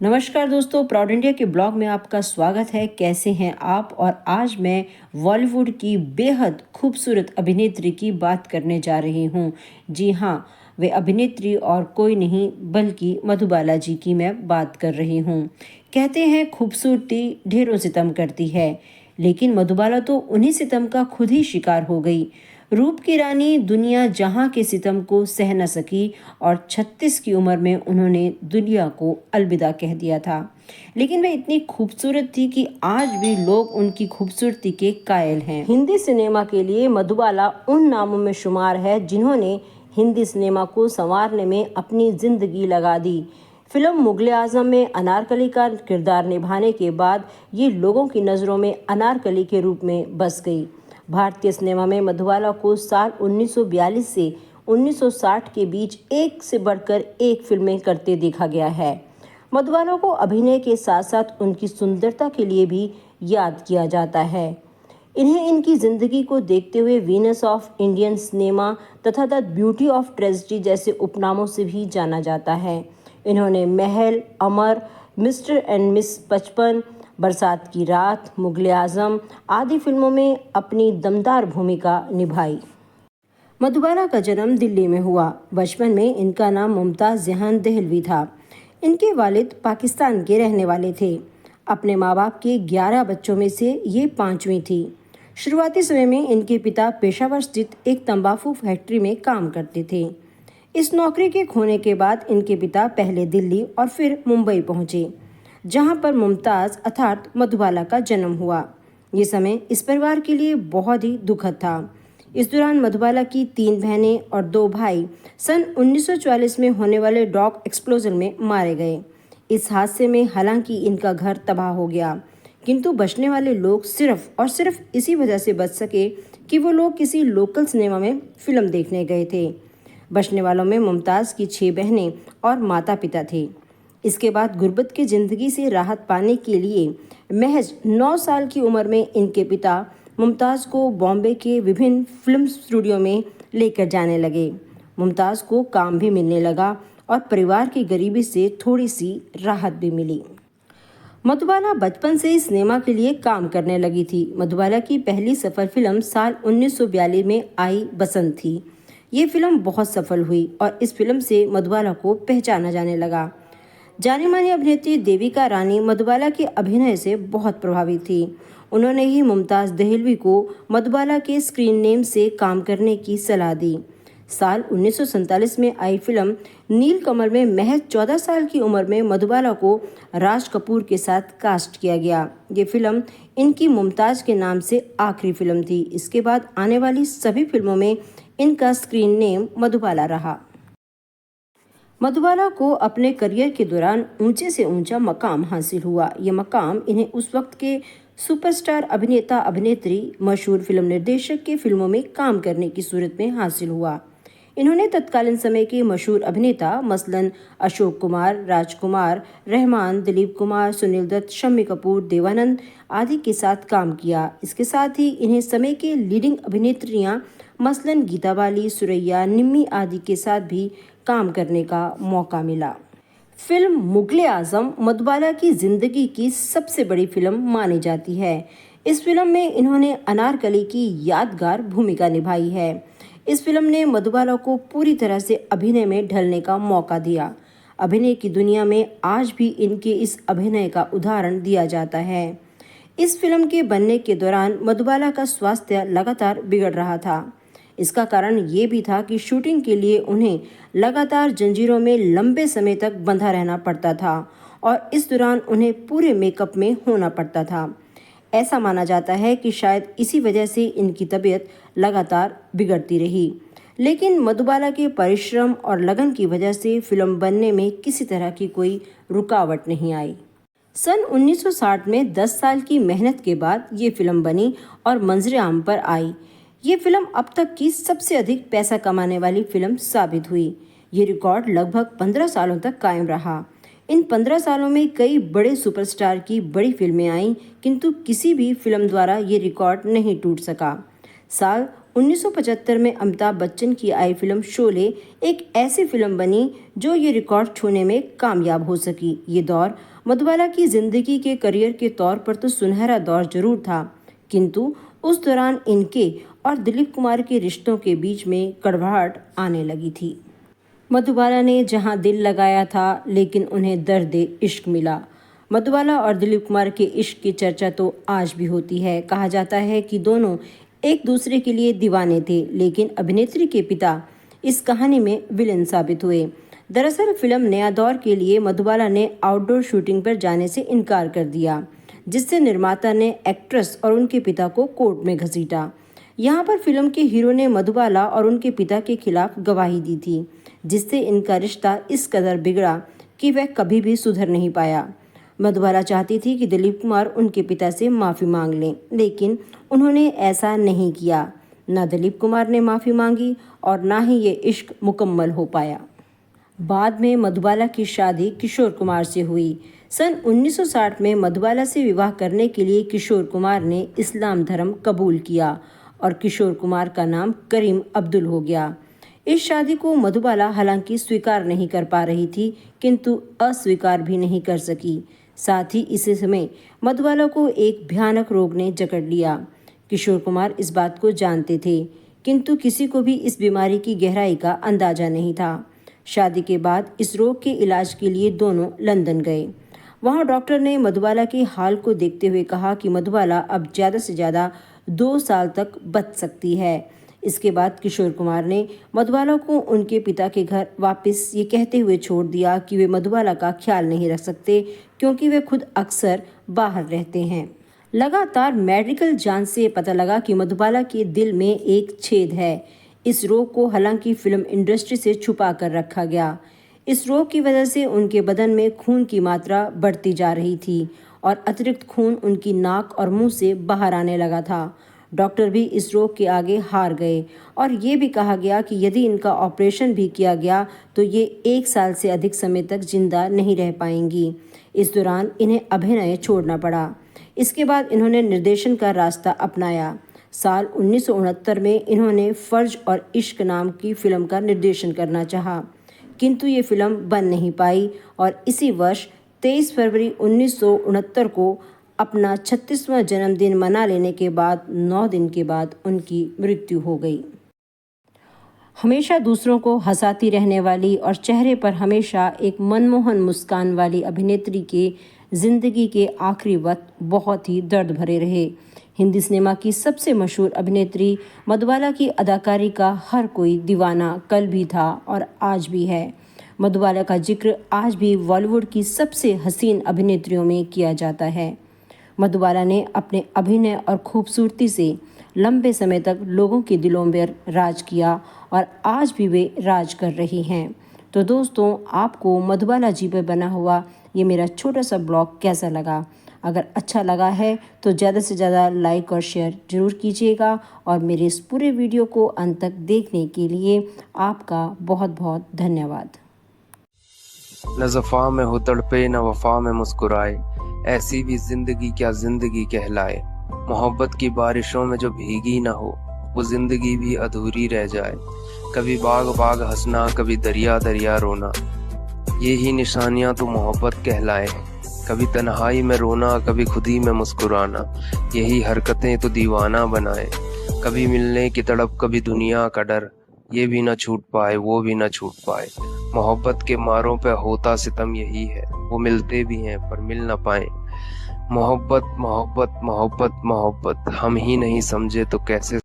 नमस्कार दोस्तों, proud India के ब्लॉग में आपका स्वागत है। कैसे हैं आप? और आज मैं बॉलीवुड की बेहद खूबसूरत अभिनेत्री की बात करने जा रही हूं। जी हाँ, वे अभिनेत्री और कोई नहीं बल्कि मधुबाला जी की मैं बात कर रही हूं। कहते हैं खूबसूरती ढेरों सितम करती है, लेकिन मधुबाला तो उन्हीं सितम का खुद ही शिकार हो गई। रूप की रानी दुनिया जहां के सितम को सह न सकी और 36 की उम्र में उन्होंने दुनिया को अलविदा कह दिया था। लेकिन वे इतनी खूबसूरत थी कि आज भी लोग उनकी खूबसूरती के कायल हैं। हिंदी सिनेमा के लिए मधुबाला उन नामों में शुमार है जिन्होंने हिंदी सिनेमा को संवारने में अपनी जिंदगी लगा दी। फिल्म मुगले आजम में अनारकली का किरदार निभाने के बाद ये लोगों की नज़रों में अनारकली के रूप में बस गई। भारतीय सिनेमा में मधुबाला को साल 1942 से 1960 के बीच एक से बढ़कर एक फिल्में करते देखा गया है। मधुबाला को अभिनय के साथ साथ उनकी सुंदरता के लिए भी याद किया जाता है। इन्हें इनकी जिंदगी को देखते हुए वीनस ऑफ इंडियन सिनेमा तथा द ब्यूटी ऑफ ट्रेजेडी जैसे उपनामों से भी जाना जाता है। इन्होंने महल, अमर, मिस्टर एंड मिस बचपन, बरसात की रात, मुगले आजम आदि फिल्मों में अपनी दमदार भूमिका निभाई। मधुबाला का जन्म दिल्ली में हुआ। बचपन में इनका नाम मुमताज़ जहान दहलवी था। इनके वालिद पाकिस्तान के रहने वाले थे। अपने माँ बाप के 11 बच्चों में से ये 5वीं थी। शुरुआती समय में इनके पिता पेशावर स्थित एक तंबाकू फैक्ट्री में काम करते थे। इस नौकरी के खोने के बाद इनके पिता पहले दिल्ली और फिर मुंबई पहुंचे, जहां पर मुमताज़ अर्थात मधुबाला का जन्म हुआ। ये समय इस परिवार के लिए बहुत ही दुखद था। इस दौरान मधुबाला की 3 बहनें और 2 भाई सन 1944 में होने वाले डॉग एक्सप्लोजन में मारे गए। इस हादसे में हालांकि इनका घर तबाह हो गया, किंतु बचने वाले लोग सिर्फ और सिर्फ इसी वजह से बच सके कि वो लोग किसी लोकल सिनेमा में फिल्म देखने गए थे। बचने वालों में मुमताज़ की 6 बहनें और माता पिता थे। इसके बाद गुर्बत की जिंदगी से राहत पाने के लिए महज 9 साल की उम्र में इनके पिता मुमताज़ को बॉम्बे के विभिन्न फिल्म स्टूडियो में लेकर जाने लगे। मुमताज़ को काम भी मिलने लगा और परिवार की गरीबी से थोड़ी सी राहत भी मिली। मधुबाला बचपन से ही सिनेमा के लिए काम करने लगी थी। मधुबाला की पहली सफल फिल्म साल 1942 में आई बसंत थी। ये फिल्म बहुत सफल हुई और इस फिल्म से मधुबाला को पहचाना जाने लगा। जानी मानी अभिनेत्री देविका रानी मधुबाला के अभिनय से बहुत प्रभावित थी। उन्होंने ही मुमताज़ दहलवी को मधुबाला के स्क्रीन नेम से काम करने की सलाह दी। साल 1947 में आई फिल्म नीलकमल में महज 14 साल की उम्र में मधुबाला को राज कपूर के साथ कास्ट किया गया। ये फिल्म इनकी मुमताज़ के नाम से आखिरी फिल्म थी। इसके बाद आने वाली सभी फिल्मों में इनका स्क्रीन नेम मधुबाला रहा। मधुबाला को अपने करियर के दौरान ऊंचे से ऊंचा मकाम हासिल हुआ। यह मकाम इन्हें उस वक्त के सुपरस्टार अभिनेता अभिनेत्री, मशहूर फिल्म निर्देशक के फिल्मों में काम करने की सूरत में हासिल हुआ। इन्होंने तत्कालीन समय के मशहूर अभिनेता मसलन अशोक कुमार, राजकुमार, रहमान, दिलीप कुमार, सुनील दत्त, शम्मी कपूर, देवानंद आदि के साथ काम किया। इसके साथ ही इन्हें समय के लीडिंग अभिनेत्रियां मसलन गीता बाली, सुरैया, निम्मी आदि के साथ भी काम करने का मौका मिला। फिल्म मुगले आजम मधुबाला की जिंदगी की सबसे बड़ी फिल्म मानी जाती है। इस फिल्म में इन्होंने अनारकली की यादगार भूमिका निभाई है। इस फिल्म ने मधुबाला को पूरी तरह से अभिनय में ढलने का मौका दिया। अभिनय की दुनिया में आज भी इनके इस अभिनय का उदाहरण दिया जाता है। इस फिल्म के बनने के दौरान मधुबाला का स्वास्थ्य लगातार बिगड़ रहा था। इसका कारण ये भी था कि शूटिंग के लिए उन्हें लगातार जंजीरों में लंबे समय तक बंधा रहना पड़ता था और इस दौरान उन्हें पूरे मेकअप में होना पड़ता था। ऐसा माना जाता है कि शायद इसी वजह से इनकी तबीयत लगातार बिगड़ती रही। लेकिन मधुबाला के परिश्रम और लगन की वजह से फिल्म बनने में किसी तरह की कोई रुकावट नहीं आई। सन 1960 में 10 साल की मेहनत के बाद ये फिल्म बनी और मंजर आम पर आई। ये फिल्म अब तक की सबसे अधिक पैसा कमाने वाली फिल्म साबित हुई। ये रिकॉर्ड लगभग 15 सालों तक कायम रहा। इन 15 सालों में कई बड़े सुपरस्टार की बड़ी फिल्में आईं, किंतु किसी भी फिल्म द्वारा ये रिकॉर्ड नहीं टूट सका। साल 1975 में अमिताभ बच्चन की आई फिल्म शोले एक ऐसी फिल्म बनी जो ये रिकॉर्ड छूने में कामयाब हो सकी। ये दौर मधुबाला की जिंदगी के करियर के तौर पर तो सुनहरा दौर जरूर था, किंतु उस दौरान इनके और दिलीप कुमार के रिश्तों के बीच में कड़वाहट आने लगी थी। मधुबाला ने जहां दिल लगाया था, लेकिन उन्हें दर्द इश्क मिला। मधुबाला और दिलीप कुमार के इश्क की चर्चा तो आज भी होती है। कहा जाता है कि दोनों एक दूसरे के लिए दीवाने थे, लेकिन अभिनेत्री के पिता इस कहानी में विलेन साबित हुए। दरअसल फिल्म नया दौर के लिए मधुबाला ने आउटडोर शूटिंग पर जाने से इनकार कर दिया, जिससे निर्माता ने एक्ट्रेस और उनके पिता को कोर्ट में घसीटा। यहाँ पर फिल्म के हीरो ने मधुबाला और उनके पिता के खिलाफ गवाही दी थी, जिससे इनका रिश्ता इस कदर बिगड़ा कि वह कभी भी सुधर नहीं पाया। मधुबाला चाहती थी कि दिलीप कुमार उनके पिता से माफ़ी मांग लें, लेकिन उन्होंने ऐसा नहीं किया। न दिलीप कुमार ने माफ़ी मांगी और न ही ये इश्क मुकम्मल हो पाया। बाद में मधुबाला की शादी किशोर कुमार से हुई। सन 1960 में मधुबाला से विवाह करने के लिए किशोर कुमार ने इस्लाम धर्म कबूल किया और किशोर कुमार का नाम करीम अब्दुल हो गया। इस शादी को मधुबाला हालांकि स्वीकार नहीं कर पा रही थी, किंतु अस्वीकार भी नहीं कर सकी। साथ ही इसी समय मधुबाला को एक भयानक रोग ने जकड़ लिया। किशोर कुमार इस बात को जानते थे, किंतु किसी को भी इस बीमारी की गहराई का अंदाजा नहीं था। शादी के बाद इस रोग के इलाज के लिए दोनों लंदन गए। वहां डॉक्टर ने मधुबाला के हाल को देखते हुए कहा कि मधुबाला अब ज़्यादा से ज़्यादा 2 साल तक बच सकती है। इसके बाद किशोर कुमार ने मधुबाला को उनके पिता के घर वापस ये कहते हुए छोड़ दिया कि वे मधुबाला का ख्याल नहीं रख सकते, क्योंकि वे खुद अक्सर बाहर रहते हैं। लगातार मेडिकल जांच से पता लगा कि मधुबाला के दिल में एक छेद है। इस रोग को हालांकि फिल्म इंडस्ट्री से छुपा कर रखा गया। इस रोग की वजह से उनके बदन में खून की मात्रा बढ़ती जा रही थी और अतिरिक्त खून उनकी नाक और मुंह से बाहर आने लगा था। डॉक्टर भी इस रोग के आगे हार गए और ये भी कहा गया कि यदि इनका ऑपरेशन भी किया गया तो ये 1 साल से अधिक समय तक जिंदा नहीं रह पाएंगी। इस दौरान इन्हें अभिनय छोड़ना पड़ा। इसके बाद इन्होंने निर्देशन का रास्ता अपनाया। साल 1969 में इन्होंने फर्ज और इश्क नाम की फिल्म का निर्देशन करना चाहा, किंतु ये फिल्म बन नहीं पाई और इसी वर्ष 23 फरवरी 1969 को अपना 36वां जन्मदिन मना लेने के बाद 9 दिन के बाद उनकी मृत्यु हो गई। हमेशा दूसरों को हंसाती रहने वाली और चेहरे पर हमेशा एक मनमोहन मुस्कान वाली अभिनेत्री के जिंदगी के आखिरी वक्त बहुत ही दर्द भरे रहे। हिंदी सिनेमा की सबसे मशहूर अभिनेत्री मधुबाला की अदाकारी का हर कोई दीवाना कल भी था और आज भी है। मधुबाला का जिक्र आज भी बॉलीवुड की सबसे हसीन अभिनेत्रियों में किया जाता है। मधुबाला ने अपने अभिनय और खूबसूरती से लंबे समय तक लोगों के दिलों में राज किया और आज भी वे राज कर रही हैं। तो दोस्तों, आपको मधुबाला जी पर बना हुआ ये मेरा छोटा सा ब्लॉग कैसा लगा? अगर अच्छा लगा है तो ज़्यादा से ज़्यादा लाइक और शेयर ज़रूर कीजिएगा और मेरे इस पूरे वीडियो को अंत तक देखने के लिए आपका बहुत बहुत धन्यवाद। न ज़फ़ा में हो तड़पे न वफ़ा में मुस्कुराए, ऐसी भी ज़िंदगी क्या ज़िंदगी कहलाए। मोहब्बत की बारिशों में जो भीगी ना हो, वो ज़िंदगी भी अधूरी रह जाए। कभी बाग बाग हंसना, कभी दरिया दरिया रोना, ये ही निशानियाँ तो मोहब्बत कहलाए। कभी तन्हाई में रोना, कभी खुदी में मुस्कुराना, यही हरकतें तो दीवाना बनाए। कभी मिलने की तड़प, कभी दुनिया का डर, ये भी ना छूट पाए वो भी ना छूट पाए। मोहब्बत के मारों पे होता सितम यही है, वो मिलते भी हैं पर मिल ना पाए। मोहब्बत मोहब्बत मोहब्बत मोहब्बत हम ही नहीं समझे तो कैसे